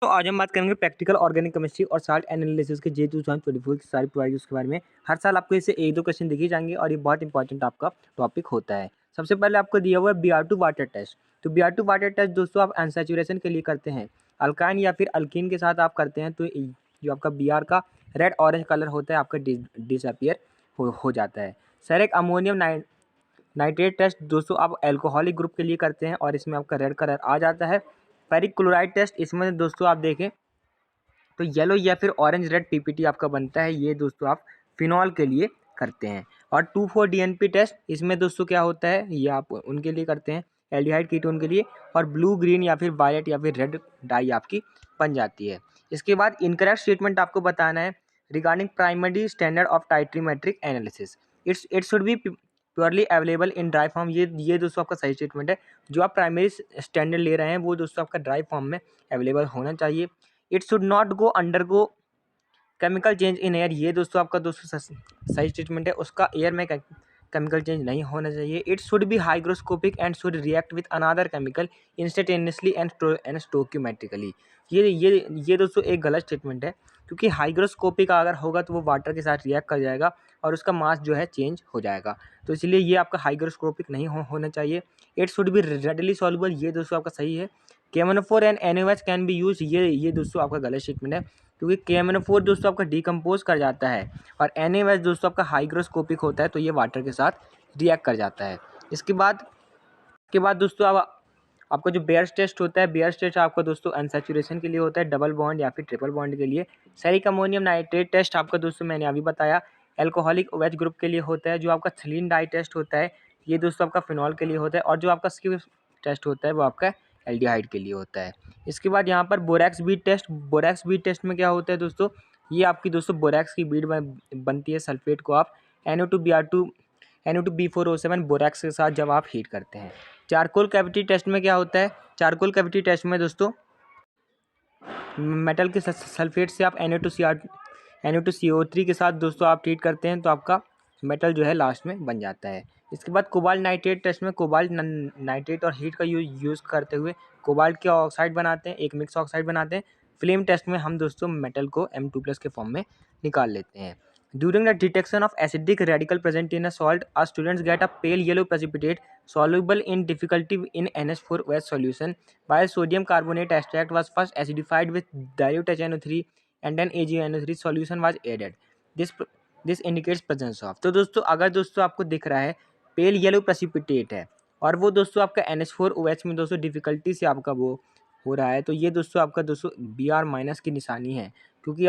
तो आज हम बात करेंगे प्रैक्टिकल ऑर्गेनिक केमिस्ट्री और साल्ट एनालिसिस के जे 2024 की सारी प्रोवाइड के बारे में। हर साल आपको इससे एक दो क्वेश्चन दिखे जाएंगे और ये बहुत इंपॉर्टेंट आपका टॉपिक होता है। सबसे पहले आपको दिया हुआ है Br2 वाटर टेस्ट। तो Br2 वाटर टेस्ट दोस्तों आप अनसैचुरेशन के लिए करते हैं, अल्काइन या फिर अल्कीन के साथ आप करते हैं तो जो आपका Br का रेड ऑरेंज कलर होता है आपका डिसअपियर हो जाता है। सर एक अमोनियम नाइट्रेट टेस्ट दोस्तों आप एल्कोहलिक ग्रुप के लिए करते हैं और इसमें आपका रेड कलर आ जाता है। फेरिक क्लोराइड टेस्ट, इसमें दोस्तों आप देखें तो येलो या फिर ऑरेंज रेड पीपीटी आपका बनता है, ये दोस्तों आप फिनॉल के लिए करते हैं। और 2,4-DNP टेस्ट, इसमें दोस्तों क्या होता है ये आप उनके लिए करते हैं एल्डिहाइड कीटोन के लिए, और ब्लू ग्रीन या फिर वायलेट या फिर रेड डाई आपकी बन जाती है। इसके बाद इनकरेक्ट स्टेटमेंट आपको बताना है regarding primary standard of titrimetric analysis. It should B purely available in dry form. ये दोस्तों आपका सही स्टेटमेंट है। जो आप प्राइमरी स्टैंडर्ड ले रहे हैं वो दोस्तों आपका ड्राई फॉर्म में अवेलेबल होना चाहिए। It should not go undergo chemical change in air, ये दोस्तों आपका दोस्तों सही स्टेटमेंट है। उसका एयर में केमिकल चेंज नहीं होना चाहिए। It should be hygroscopic and should react with another chemical instantaneously and stoichiometrically. ये दोस्तों एक गलत स्टेटमेंट है, क्योंकि हाइग्रोस्कोपिक अगर होगा तो वो वाटर के साथ रिएक्ट कर जाएगा और उसका मास जो है चेंज हो जाएगा, तो इसलिए ये आपका हाइग्रोस्कोपिक नहीं होना चाहिए। It should be readily soluble, ये दोस्तों आपका सही है। KMnO4 and NaOH can be use, ये दोस्तों आपका गलत स्टेटमेंट है, क्योंकि KMnO4 दोस्तों आपका डिकम्पोज कर जाता है और NaOH दोस्तों आपका हाइग्रोस्कोपिक होता है, तो ये वाटर के साथ रिएक्ट कर जाता है। इसके बाद दोस्तों आपका जो बेयर्स टेस्ट होता है, बेयर्स टेस्ट आपका दोस्तों अनसैचुरेशन के लिए होता है, डबल बॉन्ड या फिर ट्रिपल बॉन्ड के लिए। सेरिक अमोनियम नाइट्रेट टेस्ट आपका दोस्तों मैंने अभी बताया एल्कोहलिक OH ग्रुप के लिए होता है। जो आपका थलीन डाई टेस्ट होता है ये दोस्तों आपका फिनॉल के लिए होता है, और जो आपका स्किप टेस्ट होता है वो आपका एल्डिहाइड के लिए होता है। इसके बाद यहाँ पर borax bead test. Borax bead test में क्या होता है दोस्तों, ये आपकी दोस्तों बोरैक्स की बीड बनती है। सल्फेट को आप NO2 बोरैक्स के साथ जब आप हीट करते हैं। चारकोल कैविटी टेस्ट में क्या होता है, चारकोल कैविटी टेस्ट में दोस्तों मेटल के सल्फेट से आप NO2CO3 के साथ दोस्तों आप ट्रीट करते हैं तो आपका मेटल जो है लास्ट में बन जाता है। इसके बाद कोबाल्ट नाइट्रेट टेस्ट में कोबाल्ट नाइट्रेट और हीट का यूज़ करते हुए कोबाल्ट के ऑक्साइड बनाते हैं, एक मिक्स ऑक्साइड बनाते हैं। फ्लेम टेस्ट में हम दोस्तों मेटल को M2+ के फॉर्म में निकाल लेते हैं। During the detection of acidic radical present in a salt, our students get a pale yellow precipitate soluble in difficulty in NH4OH solution, while sodium carbonate extract was first acidified with dilute HNO3 and then AgNO3 solution was added. This indicates presence of। तो दोस्तों अगर दोस्तों आपको दिख रहा है पेल yellow precipitate है और वो दोस्तों आपका NH4OH में दोस्तों डिफिकल्टी से आपका वो हो रहा है, तो ये दोस्तों आपका दोस्तों Br- की निशानी है। क्योंकि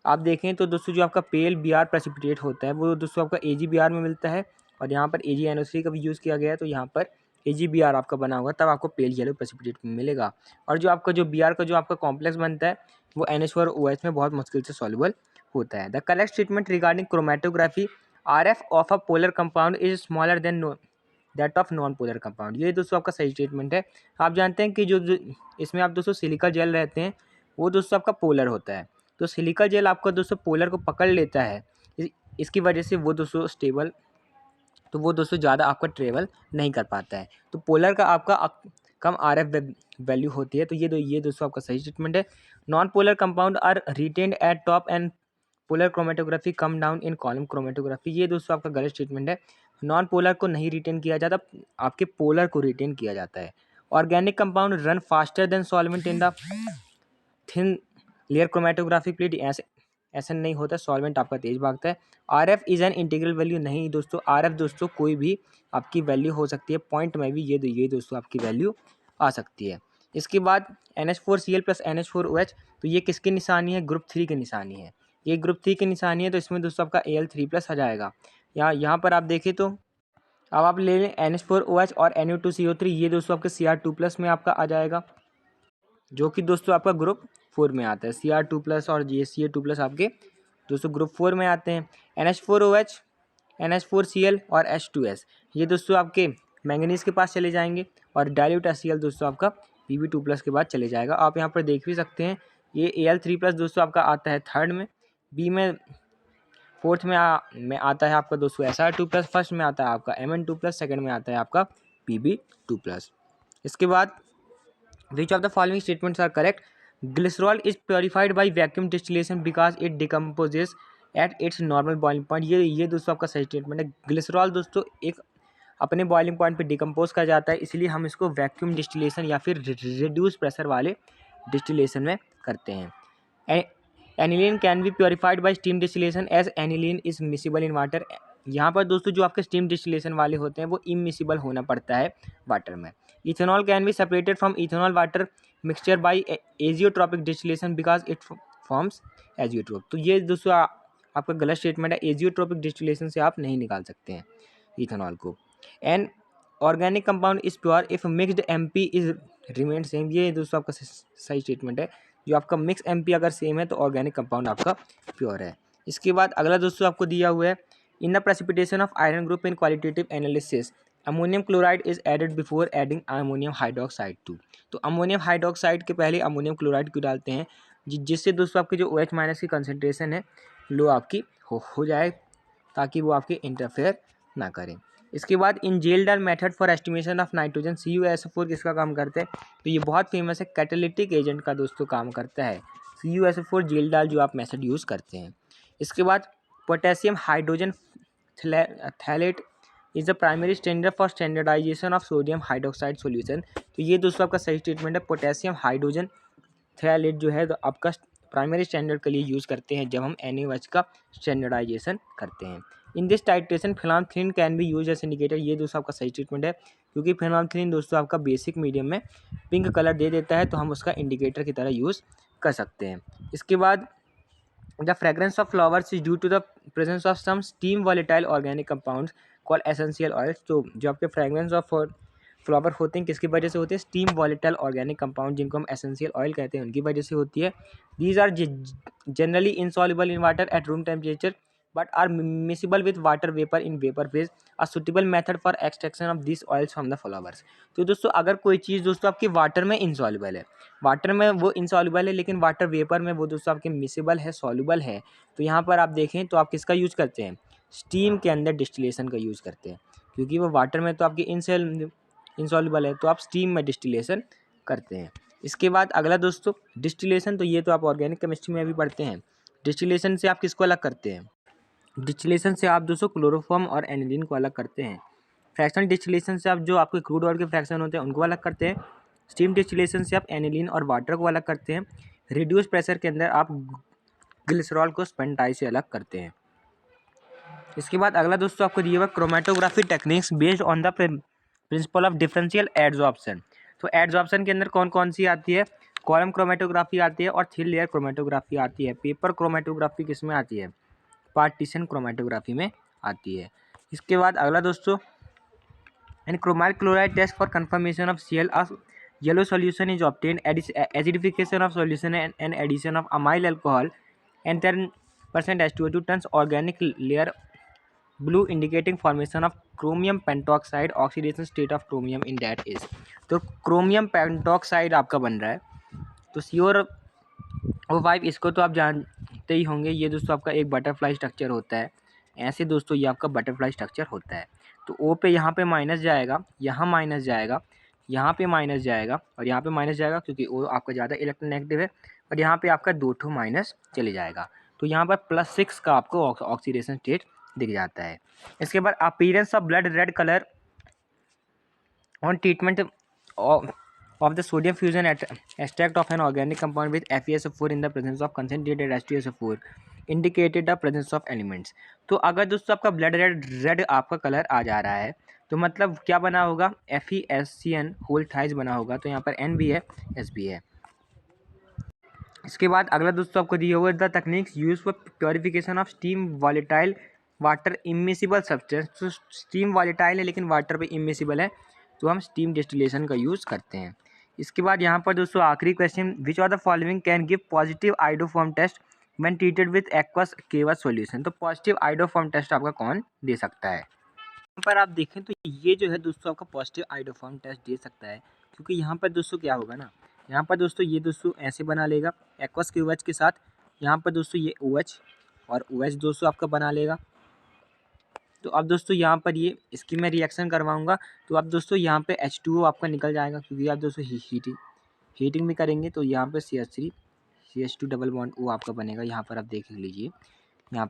आप देखें तो दोस्तों जो आपका पेल Br प्रेसिपिटेट होता है वो दोस्तों आपका AgBr में मिलता है, और यहाँ पर AgNO3 का भी यूज़ किया गया है, तो यहाँ पर AgBr आपका बना होगा तब आपको पेल येलो प्रेसिपिटेट मिलेगा। और जो आपका जो Br का जो आपका कॉम्प्लेक्स बनता है वो NH4OH में बहुत मुश्किल से सॉल्युबल होता है। The correct statement regarding chromatography, RF of a polar compound is smaller than that of non polar compound, ये दोस्तों आपका सही स्टेटमेंट है। आप जानते हैं कि जो इसमें आप दोस्तों सिलिका जेल रहते हैं वो दोस्तों आपका पोलर होता है, तो सिलिका जेल आपका दोस्तों पोलर को पकड़ लेता है, इसकी वजह से वो दोस्तों स्टेबल, तो वो दोस्तों ज़्यादा आपका ट्रेवल नहीं कर पाता है, तो पोलर का आपका कम RF वैल्यू होती है, तो ये दोस्तों आपका सही स्टेटमेंट है। Non polar compound are retained at top and polar chromatography come down in column chromatography, ये दोस्तों आपका गलत स्टेटमेंट है। नॉन पोलर को नहीं रिटेन किया जाता, आपके पोलर को रिटेन किया जाता है। Organic compound run faster than solvent in the thin layer chromatography plate, ऐसा नहीं होता, सॉल्वेंट आपका तेज भागता है। RF is an integral value, नहीं दोस्तों, RF दोस्तों कोई भी आपकी वैल्यू हो सकती है, पॉइंट में भी ये दोस्तों आपकी वैल्यू आ सकती है। इसके बाद NH4Cl प्लस NH4OH, तो ये किसकी निशानी है, ग्रुप 3 की निशानी है, ये ग्रुप 3 की निशानी है, तो इसमें दोस्तों आपका Al3+ आ जाएगा। यहाँ पर आप देखें तो अब आप ले लें NH4OH और NO2CO3, ये दोस्तों आपके Cr2+ में आपका आ जाएगा, जो कि दोस्तों आपका ग्रुप 4 में आता है। Cr2+ और ये Ca2+ आपके दोस्तों ग्रुप 4 में आते हैं। NH4OH, NH4Cl और H2S, ये दोस्तों आपके मैंगनीज के पास चले जाएंगे, और डाइल्यूट HCl दोस्तों आपका Pb2+ के बाद चले जाएगा। आप यहाँ पर देख भी सकते हैं ये Al3+ दोस्तों आपका आता है थर्ड में, बी में फोर्थ में आता है आपका दोस्तों Sr2+, फर्स्ट में आता है आपका Mn2+, सेकंड में आता है आपका Pb2+। इसके बाद which of the following statements are correct? Glycerol is purified by vacuum distillation because it decomposes at its normal boiling point. ये दोस्तों आपका सही स्टेटमेंट है। ग्लिसरॉल दोस्तों एक अपने बॉइलिंग पॉइंट पे डिकम्पोज कर जाता है, इसलिए हम इसको वैक्यूम डिस्टिलेशन या फिर रिड्यूस प्रेशर वाले डिस्टिलेशन में करते हैं। Aniline can be purified by steam distillation as aniline is miscible in water. यहाँ पर दोस्तों जो आपके स्टीम डिस्टिलेशन वाले होते हैं वो इमिसिबल होना पड़ता है वाटर में। Ethanol can be separated from ethanol water mixture by azeotropic distillation because it forms azeotrope. तो ये दोस्तों आपका गलत स्टेटमेंट है। एजियोट्रोपिक डिस्टिलेशन से आप नहीं निकाल सकते हैं इथेनॉल को। An organic compound is pure if mixed MP is remain same. ये दोस्तों आपका सही स्टेटमेंट है। जो आपका मिक्स एमपी अगर सेम है तो ऑर्गेनिक कंपाउंड आपका प्योर है। इसके बाद अगला दोस्तों आपको दिया हुआ है, in the precipitation of iron group in qualitative analysis ammonium chloride is added before adding ammonium hydroxide to. तो अमोनियम हाइड्रोक्साइड के पहले अमोनियम क्लोराइड क्यों डालते हैं? जिससे दोस्तों आपकी जो OH माइनस की कंसनट्रेशन है लो आपकी हो जाए, ताकि वो आपके इंटरफेयर ना करें। इसके बाद in Kjeldahl method for estimation of nitrogen CuSO4 किसका काम करता है? तो ये बहुत फेमस है, कैटालिटिक एजेंट का दोस्तों काम करता है CuSO4 जेलडार जो आप मेथड यूज़ करते हैं। इसके बाद potassium hydrogen phthalate is the primary standard for standardization of sodium hydroxide solution. तो ये दोस्तों आपका सही स्टेटमेंट है। पोटेशियम हाइड्रोजन थैलेट जो है तो आपका प्राइमरी स्टैंडर्ड के लिए यूज़ करते हैं जब हम NaOH का स्टैंडर्डाइजेशन करते हैं। In this titration phenolphthalein can be use as indicator. ये दोस्तों आपका सही ट्रीटमेंट है, क्योंकि फेनोल्फथालीन दोस्तों आपका बेसिक मीडियम में पिंक कलर दे देता है, तो हम उसका इंडिकेटर की तरह यूज़ कर सकते हैं। इसके बाद the fragrance of flowers is due to the presence of some steam volatile organic compounds called essential oils. तो जो आपके फ्रेग्रेंस ऑफ फ्लावर होते हैं किसकी वजह से होते हैं? स्टीम वॉलेटाइल ऑर्गेनिक कंपाउंड जिनको हम एसेंशियल ऑयल कहते हैं उनकी वजह से होती है। These are generally insoluble in water at room temperature but are miscible with water vapor in vapor phase. A suitable method for extraction of these oils from the flowers. तो दोस्तों अगर कोई चीज़ दोस्तों आपकी वाटर में इनसॉल्युबल है, water में वो इनसॉल्युबल है लेकिन वाटर वेपर में वो दोस्तों आपके मिसिबल है, सॉल्युबल है, तो यहाँ पर आप देखें तो आप किसका यूज़ करते हैं? स्टीम के अंदर डिस्टिलेशन का यूज़ करते हैं, क्योंकि वो वाटर में तो आपकी इनसॉल्युबल है, तो आप स्टीम में डिस्टिलेशन करते हैं। इसके बाद अगला दोस्तों डिस्टिलेशन, तो ये तो आप ऑर्गेनिक केमिस्ट्री में भी पढ़ते हैं। डिस्टिलेशन से आप किसको अलग करते हैं? डिस्टिलेशन से आप दोस्तों क्लोरोफॉर्म और एनिलीन को अलग करते हैं। फ्रैक्शनल डिस्टिलेशन से आप जो आपके क्रूड ऑयल के फ्रैक्शन होते हैं उनको अलग करते हैं। स्टीम डिस्टिलेशन से आप एनिलीन और वाटर को अलग करते हैं। रिड्यूस प्रेशर के अंदर आप ग्लिसरॉल को स्पेंटाई से अलग करते हैं। इसके बाद अगला दोस्तों आपको दिया हुआ chromatography techniques based on the principle of differential adsorption. तो एडजॉर्प्शन के अंदर कौन कौन सी आती है? कॉलम क्रोमेटोग्राफी आती है और थिन लेयर क्रोमेटोग्राफी आती है। पेपर क्रोमेटोग्राफी किस में आती है? पार्टीशन क्रोमेटोग्राफी में आती है। इसके बाद अगला दोस्तों and chromyl chloride test for confirmation of Cl of yellow solution is obtain acidification of solution and addition of amyl alcohol and 10% H2O2 turns organic layer blue indicating formation of chromium pentoxide oxidation state of chromium in that is. तो chromium pentoxide आपका बन रहा है, तो CO5 इसको तो आप जानते ही होंगे। ये दोस्तों आपका एक बटरफ्लाई स्ट्रक्चर होता है, ऐसे दोस्तों ये आपका बटरफ्लाई स्ट्रक्चर होता है। तो O पे यहाँ पे माइनस जाएगा, यहाँ माइनस जाएगा, यहाँ पे माइनस जाएगा और यहाँ पे माइनस जाएगा, क्योंकि O आपका ज़्यादा इलेक्ट्रोनेगेटिव है, और यहाँ पे आपका 2 माइनस चले जाएगा। तो यहाँ पर +6 का आपको ऑक्सीडेशन स्टेट दिख जाता है। इसके बाद appearance of blood red colour on treatment of the sodium fusion extract of an organic compound with FeSO4 in the presence of concentrated H2SO4 indicated the presence of elements। तो अगर दोस्तों आपका blood red आपका colour आ जा रहा है तो मतलब क्या बना होगा? FeSCN होल थाइज बना होगा, तो यहाँ पर N भी है, S भी है। इसके बाद अगला दोस्तों आपको दिया हुआ the techniques use for purification of steam volatile water immiscible substance. तो स्टीम वॉलेटाइल है लेकिन वाटर पे इमिसिबल है, तो हम स्टीम डिस्टिलेशन का यूज़ करते हैं। इसके बाद यहाँ पर दोस्तों आखिरी question, which of the following can give positive iodoform test when treated with aqueous केवस सॉल्यूशन। तो पॉजिटिव आइडोफॉर्म टेस्ट आपका कौन दे सकता है? यहाँ पर आप देखें तो ये जो है दोस्तों आपका पॉजिटिव आइडोफॉर्म टेस्ट दे सकता है, क्योंकि यहाँ पर दोस्तों क्या होगा ना, यहाँ पर दोस्तों ये दोस्तों ऐसे बना लेगा एक्वस के OH के साथ, यहाँ पर दोस्तों ये OH और OH दोस्तों आपका बना लेगा। तो अब दोस्तों यहाँ पर ये इसकी मैं रिएक्शन करवाऊंगा, तो अब दोस्तों यहाँ पे H2O आपका निकल जाएगा, क्योंकि आप दोस्तों हीट हीटिंग भी करेंगे तो यहाँ पर CH3 CH2 डबल बॉन्ड वो आपका बनेगा। यहाँ पर आप देख लीजिए, यहाँ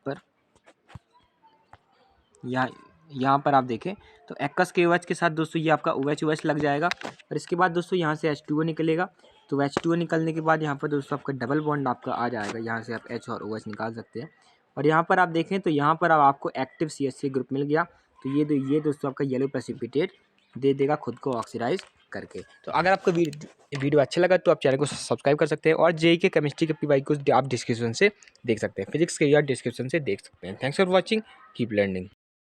पर आप देखें तो एक्स के OH के साथ दोस्तों ये आपका OH लग जाएगा। और इसके बाद दोस्तों यहाँ से H2O निकलेगा। तो H2O निकलने के बाद यहाँ पर दोस्तों आपका डबल बॉन्ड आपका आ जाएगा। यहाँ से आप H और OH निकाल सकते हैं। और यहाँ पर आप देखें तो यहाँ पर अब आपको एक्टिव CH3 ग्रुप मिल गया। तो ये दोस्तों आपका येलो प्रेसिपिटेट दे देगा खुद को ऑक्सीडाइज करके। तो अगर आपको वीडियो अच्छा लगा तो आप चैनल को सब्सक्राइब कर सकते हैं। और जेईई के केमिस्ट्री के PY को आप डिस्क्रिप्शन से देख सकते हैं, फिजिक्स के या डिस्क्रिप्शन से देख सकते हैं। Thanks for watching, keep learning.